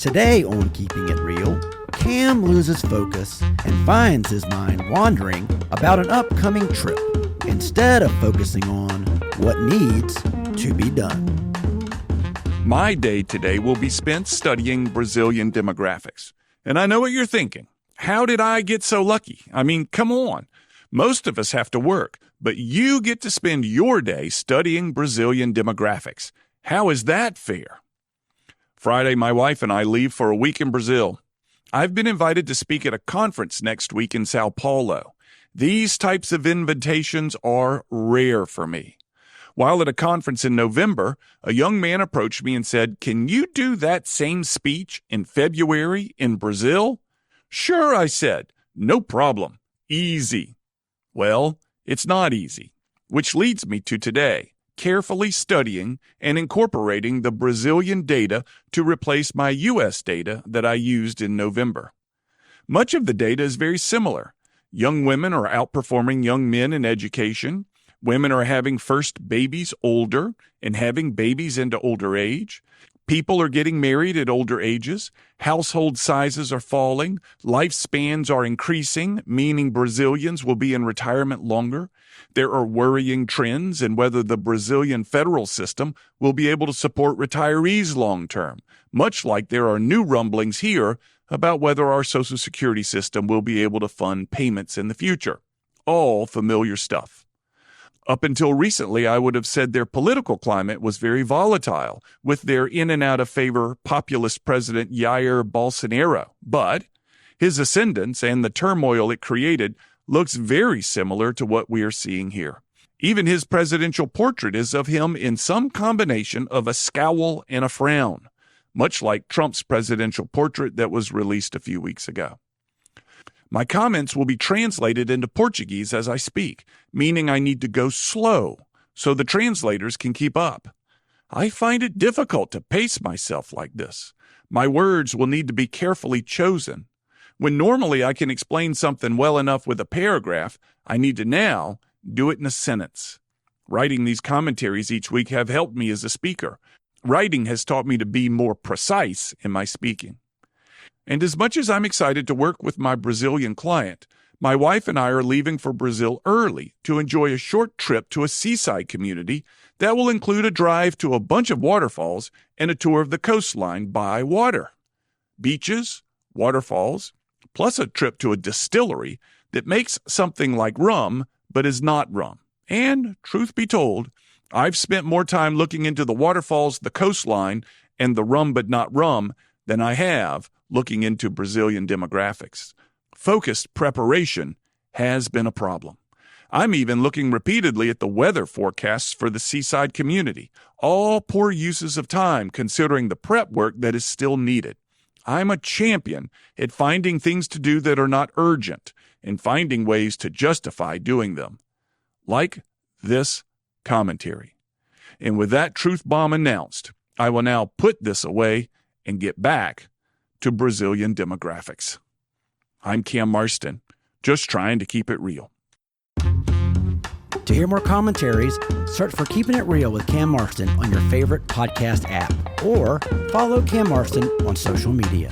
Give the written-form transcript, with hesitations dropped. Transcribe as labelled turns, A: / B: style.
A: Today on Keeping It Real, Cam loses focus and finds his mind wandering about an upcoming trip instead of focusing on what needs to be done.
B: My day today will be spent studying Brazilian demographics. And I know what you're thinking. How did I get so lucky? I mean, come on. Most of us have to work, but you get to spend your day studying Brazilian demographics. How is that fair? Friday, my wife and I leave for a week in Brazil. I've been invited to speak at a conference next week in Sao Paulo. These types of invitations are rare for me. While at a conference in November, a young man approached me and said, "Can you do that same speech in February in Brazil?" "Sure," I said. "No problem. Easy." Well, it's not easy, which leads me to today, carefully studying and incorporating the Brazilian data to replace my U.S. data that I used in November. Much of the data is very similar. Young women are outperforming young men in education. Women are having first babies older and having babies into older age. People are getting married at older ages. Household sizes are falling. Lifespans are increasing, meaning Brazilians will be in retirement longer. There are worrying trends in whether the Brazilian federal system will be able to support retirees long term, much like there are new rumblings here about whether our Social Security system will be able to fund payments in the future. All familiar stuff. Up until recently, I would have said their political climate was very volatile, with their in and out of favor populist president Jair Bolsonaro. But his ascendance and the turmoil it created looks very similar to what we are seeing here. Even his presidential portrait is of him in some combination of a scowl and a frown, much like Trump's presidential portrait that was released a few weeks ago. My comments will be translated into Portuguese as I speak, meaning I need to go slow so the translators can keep up. I find it difficult to pace myself like this. My words will need to be carefully chosen. When normally I can explain something well enough with a paragraph, I need to now do it in a sentence. Writing these commentaries each week have helped me as a speaker. Writing has taught me to be more precise in my speaking. And as much as I'm excited to work with my Brazilian client, my wife and I are leaving for Brazil early to enjoy a short trip to a seaside community that will include a drive to a bunch of waterfalls and a tour of the coastline by water. Beaches, waterfalls, plus a trip to a distillery that makes something like rum but is not rum. And, truth be told, I've spent more time looking into the waterfalls, the coastline, and the rum but not rum than I have looking into Brazilian demographics. Focused preparation has been a problem. I'm even looking repeatedly at the weather forecasts for the seaside community, all poor uses of time considering the prep work that is still needed. I'm a champion at finding things to do that are not urgent and finding ways to justify doing them. Like this commentary. And with that truth bomb announced, I will now put this away and get back to Brazilian demographics. I'm Cam Marston, just trying to keep it real.
A: To hear more commentaries, search for Keeping It Real with Cam Marston on your favorite podcast app or follow Cam Marston on social media.